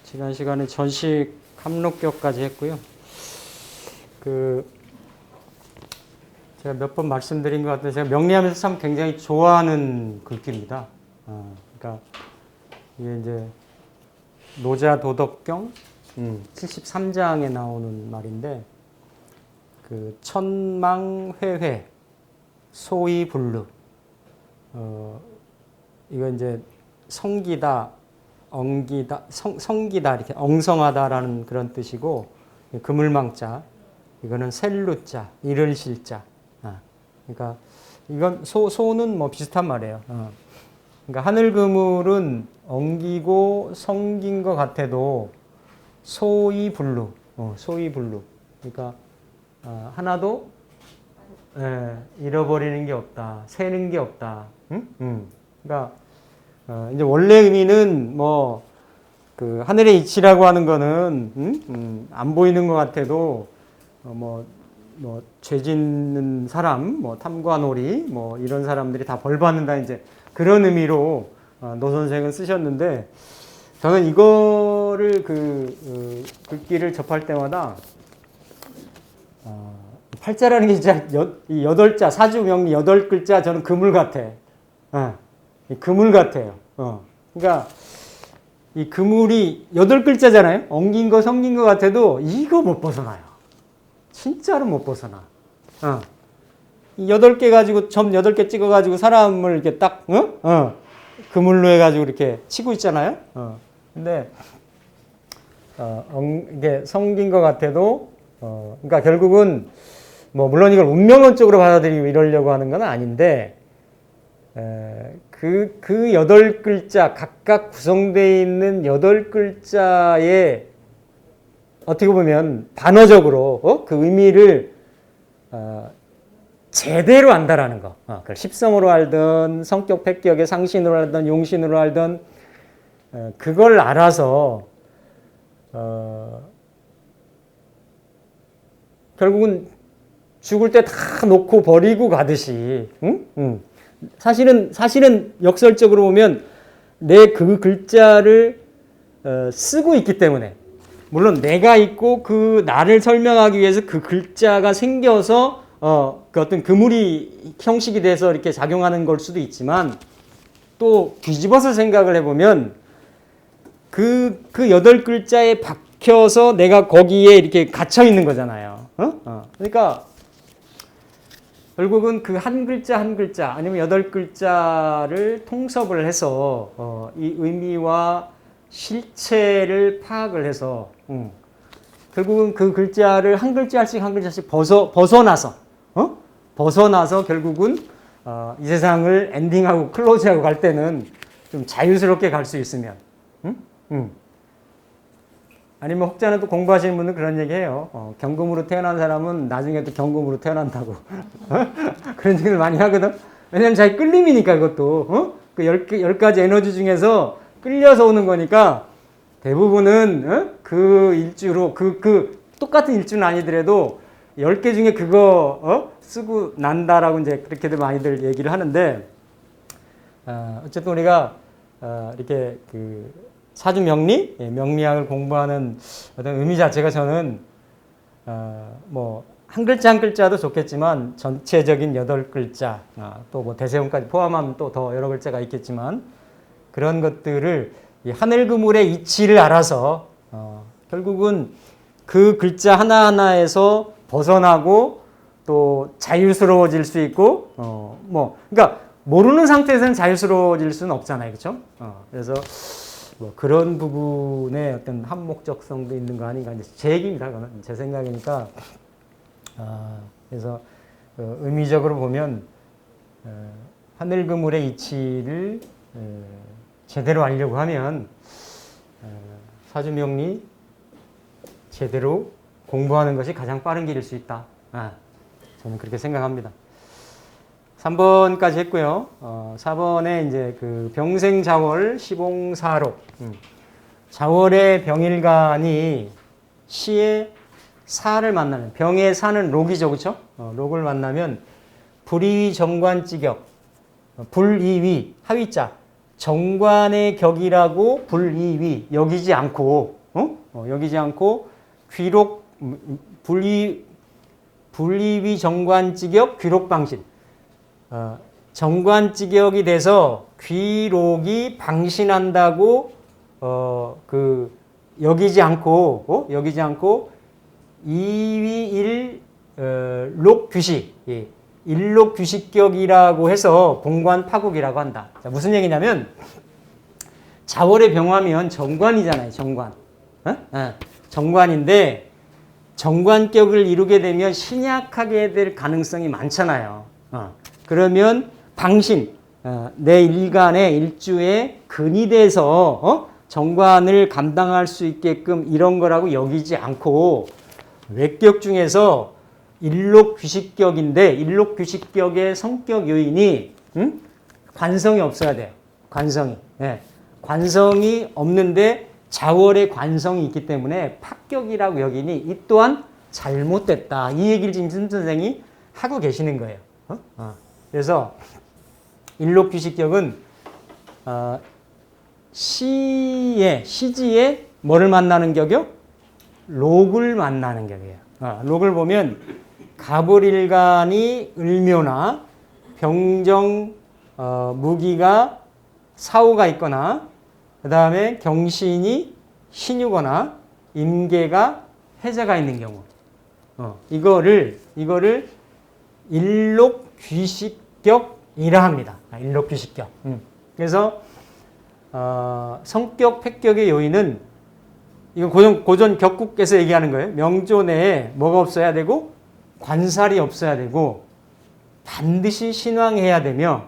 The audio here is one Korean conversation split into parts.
지난 시간에 전식 함록교까지 했고요. 제가 몇 번 말씀드린 것 같은데 제가 명리하면서 참 굉장히 좋아하는 글귀입니다. 그러니까 이게 이제 노자 도덕경 73장에 나오는 말인데 천망회회 소이불루 이거 이제 성기다 엉기다 성기다 이렇게 엉성하다라는 그런 뜻이고 그물망자 이거는 셀루자 이를 실자 그러니까 이건 소는 뭐 비슷한 말이에요. 그러니까 하늘 그물은 엉기고 성긴 것 같아도 소이불루 소이불루 그러니까 하나도 잃어버리는 게 없다 새는 게 없다. 그러니까 이제 원래 의미는 하늘의 이치라고 하는 거는 안 보이는 것 같아도 죄 짓는 사람, 탐관오리, 이런 사람들이 다 벌 받는다 이제 그런 의미로 노 선생은 쓰셨는데 저는 이거를 글귀를 접할 때마다 팔자라는 게 진짜 여덟자 사주명리 8글자 저는 그물 같아. 그물 같아요. 그러니까 이 그물이 8글자잖아요. 엉긴 거, 성긴 거 같아도 이거 못 벗어나요. 진짜로 못 벗어나. 이 8개 가지고 점 8개 찍어가지고 사람을 이렇게 딱 그물로 해가지고 이렇게 치고 있잖아요. 근데 이게 성긴 거 같아도 그러니까 결국은 물론 이걸 운명론적으로 받아들이고 이러려고 하는 건 아닌데. 그 8글자 각각 구성되어 있는 8글자에 어떻게 보면 반어적으로 그 의미를 제대로 안다라는 거. 그걸 십성으로 알든 성격 패격의 상신으로 알든 용신으로 알든 그걸 알아서 결국은 죽을 때 다 놓고 버리고 가듯이 사실은 역설적으로 보면 내 그 글자를 쓰고 있기 때문에 물론 내가 있고 그 나를 설명하기 위해서 그 글자가 생겨서 그 어떤 그물이 형식이 돼서 이렇게 작용하는 걸 수도 있지만 또 뒤집어서 생각을 해보면 그 8글자에 박혀서 내가 거기에 이렇게 갇혀 있는 거잖아요. 그러니까 결국은 그 한 글자 한 글자 아니면 8글자를 통섭을 해서 이 의미와 실체를 파악을 해서 결국은 그 글자를 한 글자씩 한 글자씩 벗어나서 결국은 이 세상을 엔딩하고 클로즈하고 갈 때는 좀 자유스럽게 갈 수 있으면 아니면 혹자는 또 공부하시는 분은 그런 얘기해요. 경금으로 태어난 사람은 나중에 또 경금으로 태어난다고. 그런 얘기를 많이 하거든. 왜냐면 자기 끌림이니까 그것도. 그 10가지 에너지 중에서 끌려서 오는 거니까 대부분은 그 일주로 똑같은 일주는 아니더라도 10개 중에 그거 쓰고 난다라고 이제 그렇게들 많이들 얘기를 하는데 어쨌든 우리가 이렇게 사주 명리, 명리학을 공부하는 어떤 의미 자체가 저는 한 글자 한 글자도 좋겠지만 전체적인 8글자 또 대세운까지 포함하면 또 더 여러 글자가 있겠지만 그런 것들을 이 하늘 그물의 이치를 알아서 결국은 그 글자 하나하나에서 벗어나고 또 자유스러워질 수 있고 그러니까 모르는 상태에서는 자유스러워질 수는 없잖아요, 그렇죠? 그래서 그런 부분에 어떤 한목적성도 있는 거 아닌가 이제 제 얘기입니다. 그건 제 생각이니까 그래서 의미적으로 보면 하늘 그물의 이치를 제대로 알려고 하면 사주명리 제대로 공부하는 것이 가장 빠른 길일 수 있다. 저는 그렇게 생각합니다. 3번까지 했고요. 4번에 이제 병생자월 시봉사록. 자월의 병일간이 시의 사를 만나면 병의 사는 록이죠, 그렇죠? 록을 만나면 불이위 정관지격, 불이위 하위자 정관의 격이라고 불이위 여기지 않고 여기지 않고 귀록 불이위 정관지격 귀록방신 정관지격이 돼서 귀록이 방신한다고 여기지 않고 이위 일록 규식 일록 규식격이라고 해서 봉관 파국이라고 한다. 자, 무슨 얘기냐면 자월의 병화면 정관이잖아요. 정관. 정관인데 정관격을 이루게 되면 신약하게 될 가능성이 많잖아요. 그러면 방신 내 일간의 일주에 근이 돼서 정관을 감당할 수 있게끔 이런 거라고 여기지 않고 외격 중에서 일록규식격인데 일록규식격의 성격 요인이 관성이 없어야 돼요. 관성이. 네. 관성이 없는데 자월의 관성이 있기 때문에 파격이라고 여기니 이 또한 잘못됐다. 이 얘기를 지금 심 선생이 하고 계시는 거예요. 그래서 일록규식격은 시지에 뭐를 만나는 격이요? 록을 만나는 격이에요. 록을 보면 갑을일간이 을묘나 병정 무기가 사오가 있거나 그 다음에 경신이 신유거나 임계가 해자가 있는 경우 이거를 일록귀식격이라 합니다. 일록귀식격. 그래서 성격 폐격의 요인은 이거 고전 격국에서 얘기하는 거예요. 명조 내에 뭐가 없어야 되고 관살이 없어야 되고 반드시 신왕해야 되며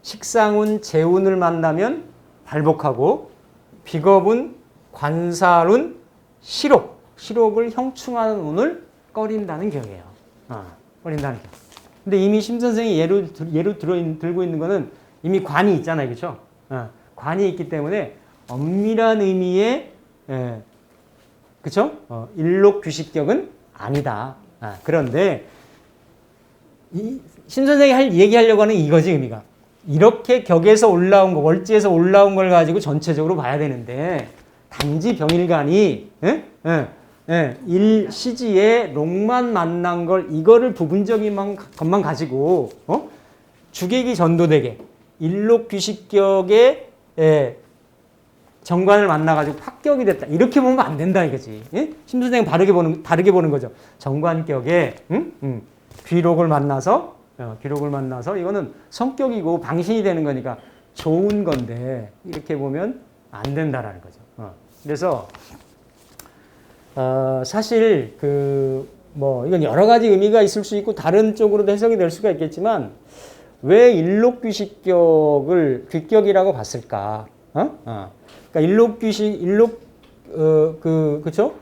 식상운 재운을 만나면 발복하고 비겁운 관살운 실옥을 형충하는 운을 꺼린다는 격이에요. 꺼린다는 격. 근데 이미 심 선생이 예로 들고 있는 거는 이미 관이 있잖아요. 그렇죠? 관이 있기 때문에 엄밀한 의미의 그렇죠? 일록규식격은 아니다. 그런데 심 선생이 얘기하려고 하는 이거지 의미가. 이렇게 격에서 올라온 거, 월지에서 올라온 걸 가지고 전체적으로 봐야 되는데 단지 병일간이 일시지에 록만 만난 걸 이거를 부분적인 것만 가지고 주객이 전도되게 일록규식격의 정관을 만나가지고 합격이 됐다. 이렇게 보면 안 된다 이거지. 예? 심 선생님 다르게 보는 거죠. 정관격에 귀록을 만나서 이거는 성격이고 방신이 되는 거니까 좋은 건데 이렇게 보면 안 된다라는 거죠. 그래서 사실 이건 여러 가지 의미가 있을 수 있고 다른 쪽으로도 해석이 될 수가 있겠지만 왜 일록귀식격을 귀격이라고 봤을까? 그러니까 그쵸?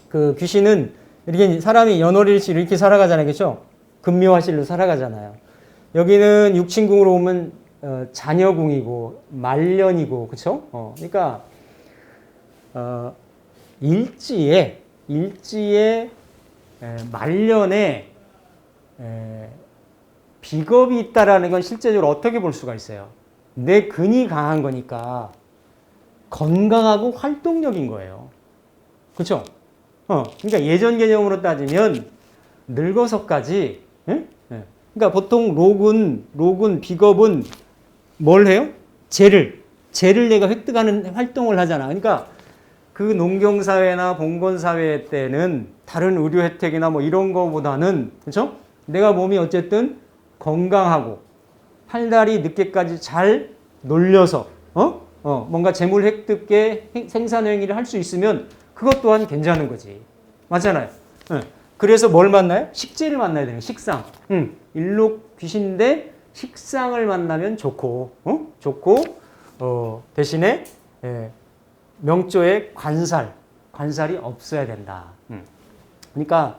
그 귀신은 이렇게 사람이 연월일시 이렇게 살아가잖아요. 그쵸? 금묘화실로 살아가잖아요. 여기는 육친궁으로 오면 자녀궁이고 말년이고 그쵸? 그러니까 일지에 말년에 비겁이 있다라는 건 실제적으로 어떻게 볼 수가 있어요? 내 근이 강한 거니까 건강하고 활동력인 거예요. 그렇죠? 그러니까 예전 개념으로 따지면 늙어서까지 그러니까 보통 록은 비겁은 뭘 해요? 재를 내가 획득하는 활동을 하잖아. 그러니까 그 농경사회나 봉건사회 때는 다른 의료 혜택이나 뭐 이런 거보다는 그렇죠? 내가 몸이 어쨌든 건강하고 팔다리 늦게까지 잘 놀려서 뭔가 재물 획득의 생산 행위를 할 수 있으면 그것 또한 괜찮은 거지. 맞잖아요. 그래서 뭘 만나요? 식재를 만나야 되는 식상. 일록귀신인데 식상을 만나면 좋고 대신에 명조의 관살이 없어야 된다. 그러니까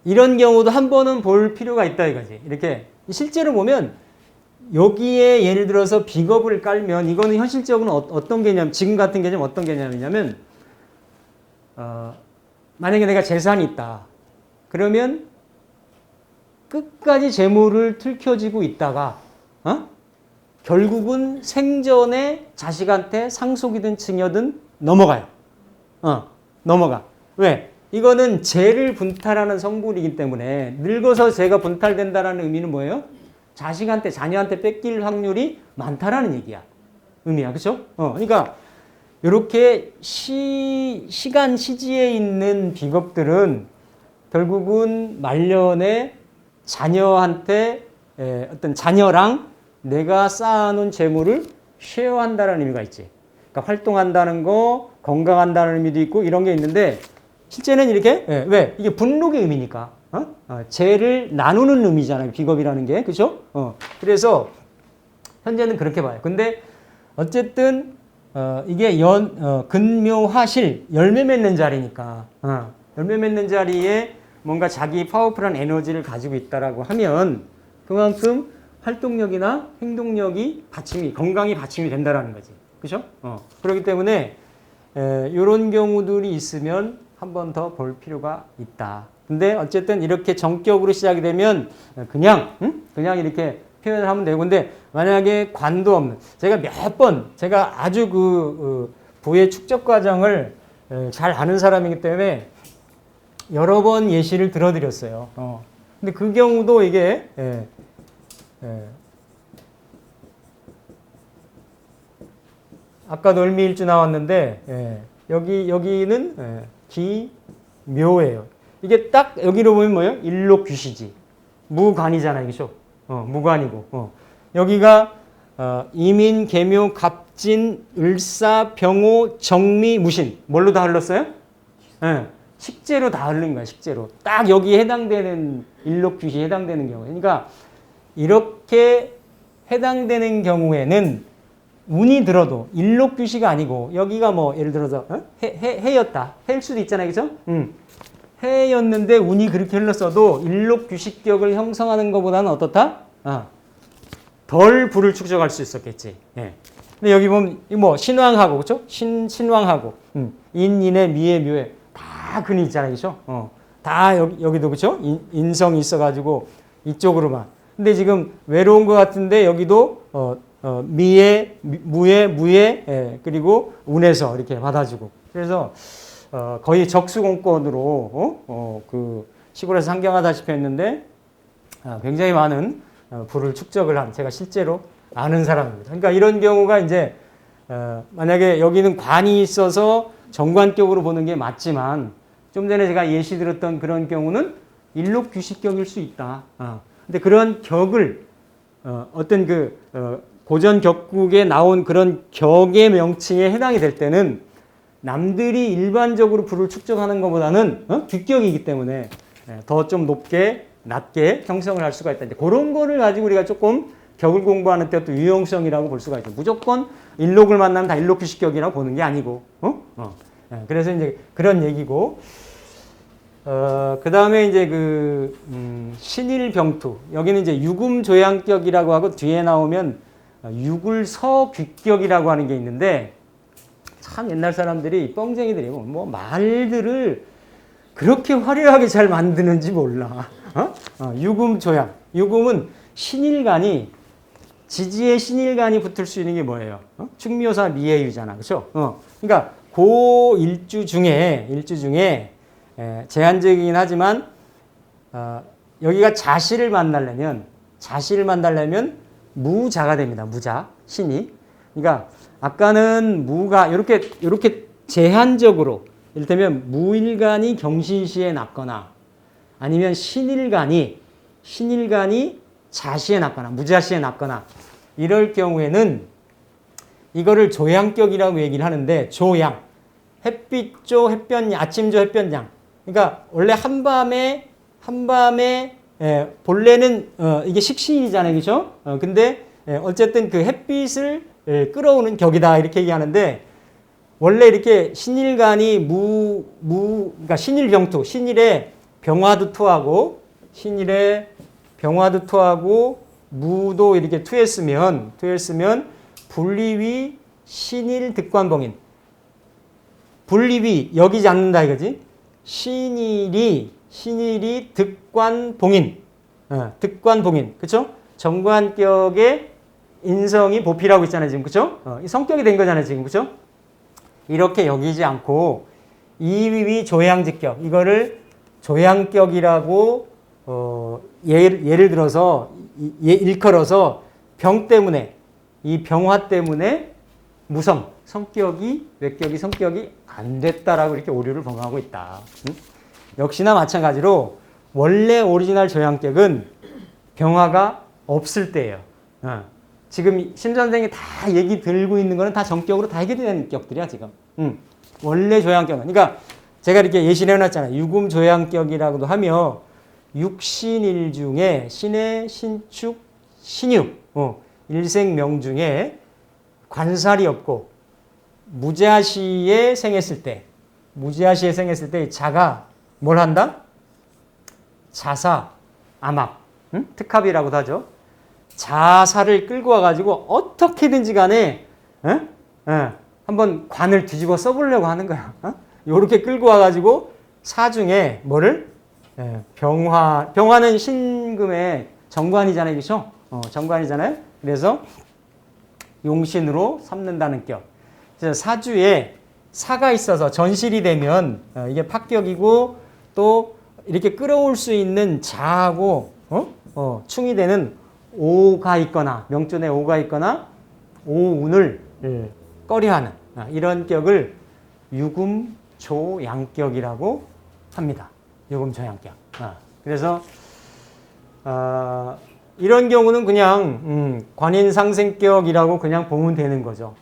이런 경우도 한 번은 볼 필요가 있다 이거지. 이렇게 실제로 보면 여기에 예를 들어서 비겁을 깔면 이거는 현실적으로 어떤 개념, 지금 같은 개념 어떤 개념이냐면 만약에 내가 재산이 있다. 그러면 끝까지 재물을 들켜지고 있다가 결국은 생전에 자식한테 상속이든 증여든 넘어가요. 넘어가. 왜? 이거는 재를 분탈하는 성분이기 때문에 늙어서 재가 분탈된다는 의미는 뭐예요? 자식한테, 자녀한테 뺏길 확률이 많다라는 얘기야. 의미야. 그렇죠? 그러니까 이렇게 시간 시지에 있는 비겁들은 결국은 말년에 자녀한테 어떤 자녀랑 내가 쌓아놓은 재물을 쉐어한다는 의미가 있지. 그러니까 활동한다는 거, 건강한다는 의미도 있고 이런 게 있는데 실제는 이렇게 왜? 이게 분록의 의미니까. 재를 나누는 의미잖아요. 비겁이라는 게. 그렇죠? 그래서 현재는 그렇게 봐요. 근데 어쨌든 이게 근묘화실 열매 맺는 자리니까 열매 맺는 자리에 뭔가 자기 파워풀한 에너지를 가지고 있다라고 하면 그만큼 활동력이나 행동력이 건강이 받침이 된다라는 거지. 그렇죠? 그렇기 때문에 이런 경우들이 있으면 한 번 더 볼 필요가 있다. 근데 어쨌든 이렇게 정격으로 시작이 되면 그냥 이렇게 표현을 하면 되고, 근데 만약에 관도 없는, 제가 아주 부의 축적 과정을 잘 아는 사람이기 때문에 여러 번 예시를 들어드렸어요. 근데 그 경우도 이게 아까 놀미일주 나왔는데 여기는 기묘예요. 이게 딱 여기로 보면 뭐예요? 일록귀시지. 무관이잖아요. 그죠? 무관이고. 여기가 이민, 계묘, 갑진, 을사, 병호, 정미, 무신. 뭘로 다 흘렀어요? 식재로 다 흐른 거야. 식재로. 딱 여기에 해당되는 일록귀시에 해당되는 경우. 그러니까 이렇게 해당되는 경우에는 운이 들어도 일록귀시가 아니고 여기가 뭐 예를 들어서 해였다. 해일 수도 있잖아요. 그죠? 해였는데 운이 그렇게 흘렀어도 일록귀시격을 형성하는 것보다는 어떻다? 덜 불을 축적할 수 있었겠지. 예. 근데 여기 보면 뭐 신왕하고 그죠? 신왕하고 인인의 미의 묘의 다 근이 있잖아요. 그죠? 다 여기도 그죠? 인성이 있어가지고 이쪽으로만. 근데 지금 외로운 것 같은데 여기도 미에, 무에, 그리고 운에서 이렇게 받아주고. 그래서 거의 적수공권으로 그 시골에서 상경하다시피 했는데 굉장히 많은 부를 축적을 한 제가 실제로 아는 사람입니다. 그러니까 이런 경우가 이제 만약에 여기는 관이 있어서 정관격으로 보는 게 맞지만 좀 전에 제가 예시 들었던 그런 경우는 일록귀시격일 수 있다. 근데 그런 격을 어떤 고전 격국에 나온 그런 격의 명칭에 해당이 될 때는 남들이 일반적으로 불을 축적하는 것보다는 뒷격이기 때문에 더 좀 낮게 형성을 할 수가 있다. 이제 그런 거를 가지고 우리가 조금 격을 공부하는 때 또 유용성이라고 볼 수가 있죠. 무조건 일록을 만나면 다 일록귀시격이라고 보는 게 아니고, 그래서 이제 그런 얘기고, 그 다음에 이제 신일병투. 여기는 이제 유금조양격이라고 하고 뒤에 나오면 유굴서귀격이라고 하는 게 있는데 참 옛날 사람들이 뻥쟁이들이 뭐 말들을 그렇게 화려하게 잘 만드는지 몰라. 유금조양. 유금은 신일간이 지지에 신일간이 붙을 수 있는 게 뭐예요? 충묘사 미해유잖아. 그렇죠? 그러니까 일주 중에 제한적이긴 하지만 여기가 자시를 만나려면 무자가 됩니다. 무자, 신이. 그러니까 아까는 무가 이렇게 제한적으로 이를테면 무일간이 경신시에 났거나 아니면 신일간이 자시에 났거나 무자시에 났거나 이럴 경우에는 이거를 조양격이라고 얘기를 하는데 조양, 햇빛조, 햇볕양, 아침조, 햇볕양. 그러니까 원래 한밤에 본래는 이게 식신이잖아요. 그렇죠? 근데 어쨌든 그 햇빛을 끌어오는 격이다 이렇게 얘기하는데 원래 이렇게 신일간이 그러니까 신일병투, 신일에 병화도 투하고 무도 이렇게 투했으면 분리위 신일 득관봉인 분립이 여기지 않는다 이거지. 신일이 득관봉인. 득관봉인. 그쵸? 정관격의 인성이 보필하고 있잖아요, 지금. 그쵸? 이 성격이 된 거잖아요, 지금. 그쵸? 이렇게 여기지 않고, 이위위 조양직격. 이거를 조양격이라고, 예를 들어서, 일컬어서 병 때문에, 이 병화 때문에 무성, 외격이 성격이 안 됐다라고 이렇게 오류를 범하고 있다. 역시나 마찬가지로, 원래 오리지널 조양격은 병화가 없을 때예요. 지금 심 선생이 다 얘기 들고 있는 거는 다 정격으로 다 해결되는 격들이야, 지금. 원래 조양격은. 그러니까 제가 이렇게 예시를 해놨잖아요. 유금 조양격이라고도 하며 육신일 중에 신의 신축, 신유, 일생명 중에 관살이 없고 무자시에 생했을 때 자가 뭘 한다? 자사, 암합, 특합이라고도 하죠. 자사를 끌고 와가지고 어떻게든지 간에 한번 관을 뒤집어 써보려고 하는 거야. 요렇게 끌고 와가지고 사중에 뭐를? 병화는 신금의 정관이잖아요. 그렇죠? 정관이잖아요. 그래서 용신으로 삼는다는 격. 그래서 사주에 사가 있어서 전실이 되면 이게 파격이고 또 이렇게 끌어올 수 있는 자하고 충이 되는 오가 있거나 명존에 오가 있거나 오운을 꺼려하는 이런 격을 유금조양격이라고 합니다. 유금조양격. 그래서 이런 경우는 그냥 관인상생격이라고 그냥 보면 되는 거죠.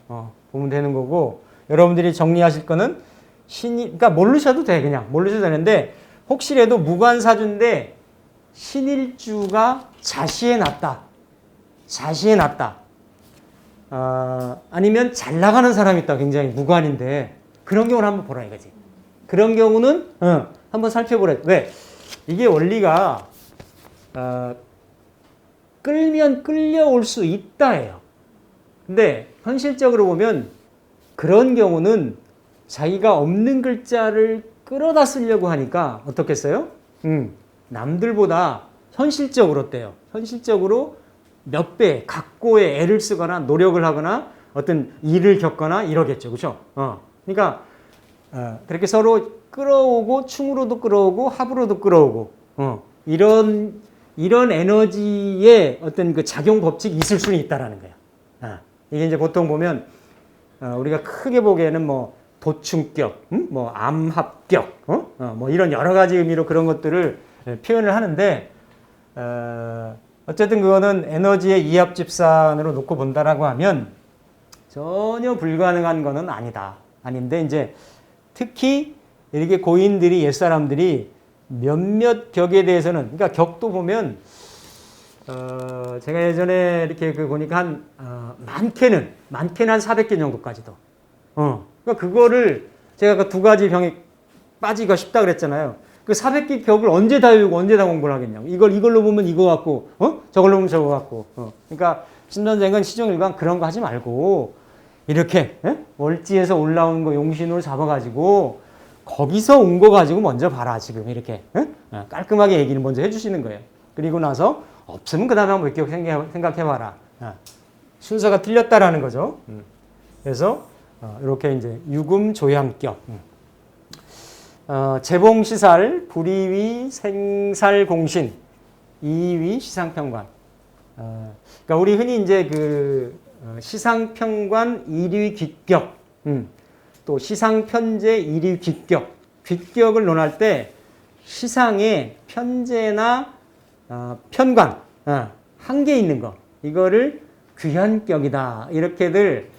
보면 되는 거고 여러분들이 정리하실 거는 그러니까 모르셔도 돼. 그냥 모르셔도 되는데 혹시라도 무관사주인데 신일주가 자시에 났다. 아니면 잘 나가는 사람이 있다. 굉장히 무관인데 그런 경우는 한번 보라 이거지. 그런 경우는 한번 살펴보라. 왜? 이게 원리가 끌면 끌려올 수 있다예요. 근데 현실적으로 보면 그런 경우는 자기가 없는 글자를 끌어다 쓰려고 하니까 어떻겠어요? 남들보다 현실적으로 어때요? 현실적으로 몇 배, 각고의 애를 쓰거나 노력을 하거나 어떤 일을 겪거나 이러겠죠. 그렇죠? 그러니까 그렇게 서로 끌어오고 충으로도 끌어오고 합으로도 끌어오고 이런 에너지의 어떤 그 작용 법칙이 있을 수는 있다라는 거예요. 이게 이제 보통 보면 우리가 크게 보기에는 뭐 도충격, 뭐 암합격, 뭐 이런 여러 가지 의미로 그런 것들을 표현을 하는데 어쨌든 그거는 에너지의 이합집산으로 놓고 본다라고 하면 전혀 불가능한 거는 아니다. 아닌데 이제 특히 이렇게 고인들이 옛사람들이 몇몇 격에 대해서는 그러니까 격도 보면 제가 예전에 이렇게 보니까 많게는 한 400개 정도까지도. 그러니까 그거를 제가 그 두 가지 병에 빠지기가 쉽다 그랬잖아요. 그 400개 격을 언제 다 외우고 언제 다 공부를 하겠냐고. 이걸로 보면 이거 같고, 저걸로 보면 저거 같고. 그러니까 신선생은 시종일관 그런 거 하지 말고 이렇게 월지에서 올라온 거 용신으로 잡아가지고 거기서 온 거 가지고 먼저 봐라 지금 이렇게 깔끔하게 얘기를 먼저 해주시는 거예요. 그리고 나서 없으면 그 다음에 한번 몇 격 생각해봐라. 순서가 틀렸다라는 거죠. 그래서 이렇게 이제 유금조양격, 재봉시살, 불이위, 생살공신, 이위, 시상평관. 그러니까 우리 흔히 이제 그 시상평관, 일위, 귀격, 또 시상편제, 일위, 귀격. 귀격을 논할 때 시상에 편제나 편관, 한계 있는 거, 이거를 귀한격이다. 이렇게들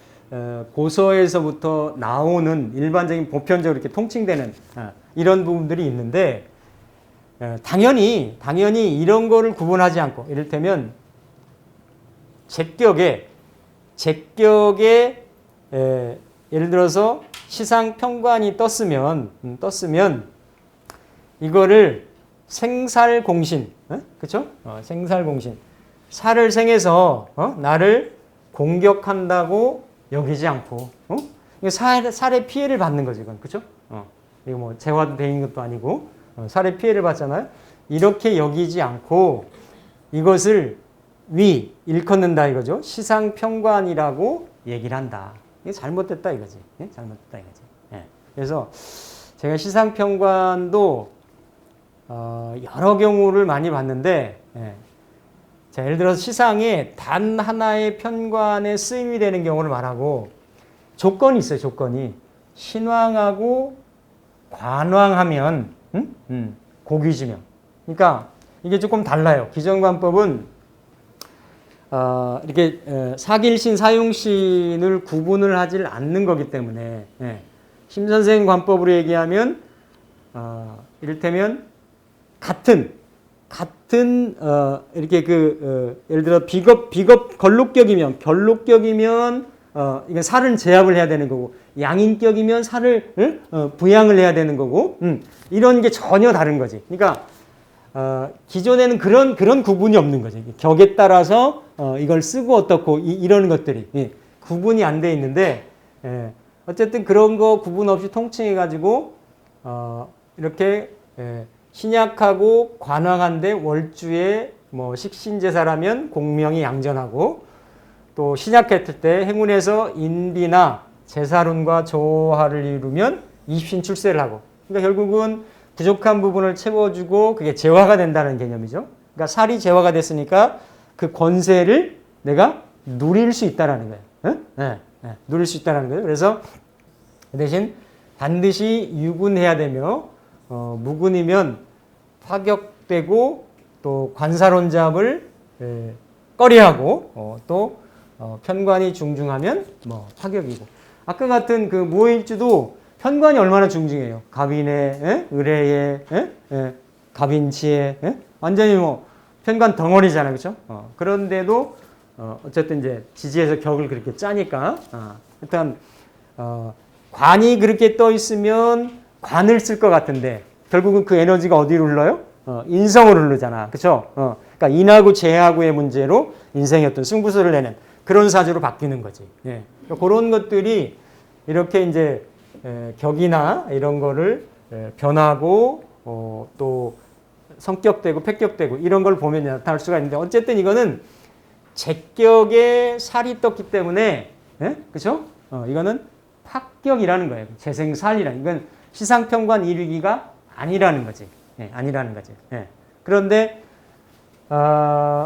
고서에서부터 나오는 일반적인 보편적으로 이렇게 통칭되는 이런 부분들이 있는데 당연히 이런 거를 구분하지 않고 이를테면 제격에 예를 들어서 시상평관이 떴으면 이거를 생살공신, 그렇죠? 생살공신, 살을 생해서 나를 공격한다고 여기지 않고, 살의 피해를 받는 거죠, 이건. 그죠? 이거 뭐 재화도 돼 있는 것도 아니고, 살의 피해를 받잖아요. 이렇게 여기지 않고 이것을 일컫는다 이거죠. 시상평관이라고 얘기를 한다. 이게 잘못됐다 이거지. 예? 잘못됐다 이거지. 예. 그래서 제가 시상평관도 여러 경우를 많이 봤는데, 예. 자, 예를 들어서 시상에 단 하나의 편관에 쓰임이 되는 경우를 말하고 조건이 있어요. 조건이 신왕하고 관왕하면 고귀지명. 그러니까 이게 조금 달라요. 기정관법은 이렇게 사길신, 사용신을 구분을 하질 않는 거기 때문에, 예. 심선생 관법으로 얘기하면 이를테면 같은 이렇게 예를 들어 비겁 걸록격이면 이건 살은 제압을 해야 되는 거고, 양인격이면 살을 부양을 해야 되는 거고, 이런 게 전혀 다른 거지. 그러니까 기존에는 그런 구분이 없는 거지. 격에 따라서 이걸 쓰고 어떻고 이런 것들이, 예, 구분이 안 돼 있는데, 예, 어쨌든 그런 거 구분 없이 통칭해 가지고 이렇게, 예, 신약하고 관왕한데 월주에 뭐 식신제사라면 공명이 양전하고, 또 신약했을 때 행운에서 인비나 제사룬과 조화를 이루면 이십신 출세를 하고, 그러니까 결국은 부족한 부분을 채워주고 그게 제화가 된다는 개념이죠. 그러니까 살이 제화가 됐으니까 그 권세를 내가 누릴 수 있다라는 거예요. 네, 네, 누릴 수 있다는 거예요. 그래서 대신 반드시 유군해야 되며, 무군이면 파격되고 또 관사론잡을 꺼려하고, 또 편관이 중중하면 뭐 파격이고. 아까 같은 그 무호일주도 편관이 얼마나 중중해요. 갑인의, 의례의, 갑인치의, 완전히 뭐 편관 덩어리잖아요, 그렇죠? 그런데도 어쨌든 이제 지지에서 격을 그렇게 짜니까, 일단 관이 그렇게 떠 있으면 관을 쓸 것 같은데 결국은 그 에너지가 어디로 흘러요? 인성으로 흐르잖아, 그렇죠? 그러니까 인하고 재하고의 문제로 인생의 어떤 승부수를 내는 그런 사주로 바뀌는 거지. 예. 그런 것들이 이렇게 이제 격이나 이런 거를 변하고, 또 성격되고 폐격되고 이런 걸 보면 나타날 수가 있는데, 어쨌든 이거는 제격에 살이 떴기 때문에, 예? 그렇죠? 이거는 파격이라는 거예요. 재생살이라는, 이건 시상평관 일위기가 아니라는 거지. 예, 아니라는 거지. 예. 그런데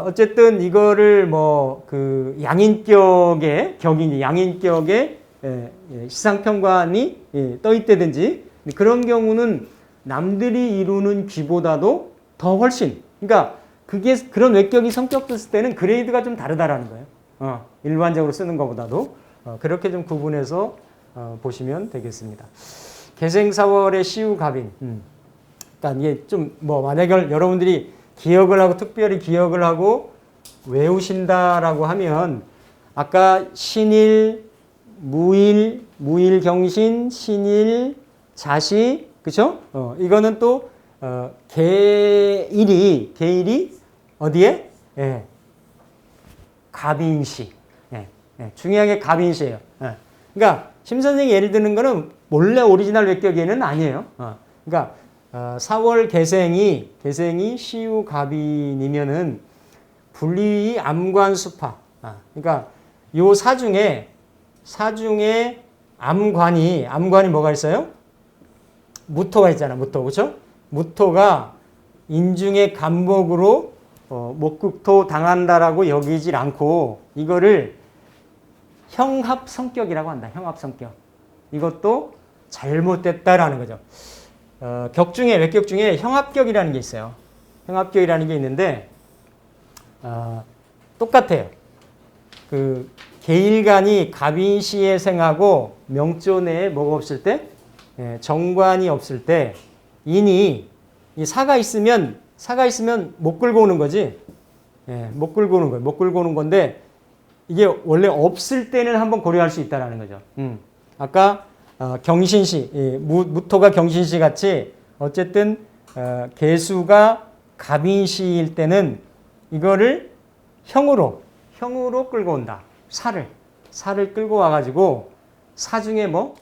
어쨌든 이거를 뭐 그 양인격의 격이니 양인격의 시상평관이 떠 있다든지 그런 경우는 남들이 이루는 귀보다도 더 훨씬, 그러니까 그게 그런 외격이 성격됐을 때는 그레이드가 좀 다르다라는 거예요. 일반적으로 쓰는 것보다도 그렇게 좀 구분해서 보시면 되겠습니다. 개생사월의 시우갑인. 그러니까 이게 좀 뭐 만약에 여러분들이 기억을 하고 특별히 기억을 하고 외우신다라고 하면 아까 신일, 무일경신, 신일, 자시, 그렇죠? 이거는 또 계일이 어디에? 예. 갑인시. 예. 예. 중요한 게 갑인시예요. 예. 그러니까 심 선생이 예를 드는 거는 원래 오리지널 외격에는 아니에요. 그러니까 4월 개생이 시우갑인이면은 분리 암관수파. 그러니까 요 사중에 암관이 뭐가 있어요? 무토가 있잖아. 무토, 그렇죠? 무토가 인중의 간목으로 목극토 당한다라고 여기질 않고 이거를 형합성격이라고 한다. 형합성격. 이것도 잘못됐다라는 거죠. 외격 중에 형합격이라는 게 있어요. 형합격이라는 게 있는데 똑같아요. 그 계일간이 갑인시에 생하고 명조 내에 뭐가 없을 때, 정관이 없을 때 인이 이 사가 있으면 못 끌고 오는 거지. 못 끌고 오는 거예요. 못 끌고 오는 건데 이게 원래 없을 때는 한번 고려할 수 있다라는 거죠. 아까 경신시, 무토가 경신시 같이 어쨌든 개수가 갑인시일 때는 이거를 형으로 끌고 온다. 살을 끌고 와가지고 사중에 뭐?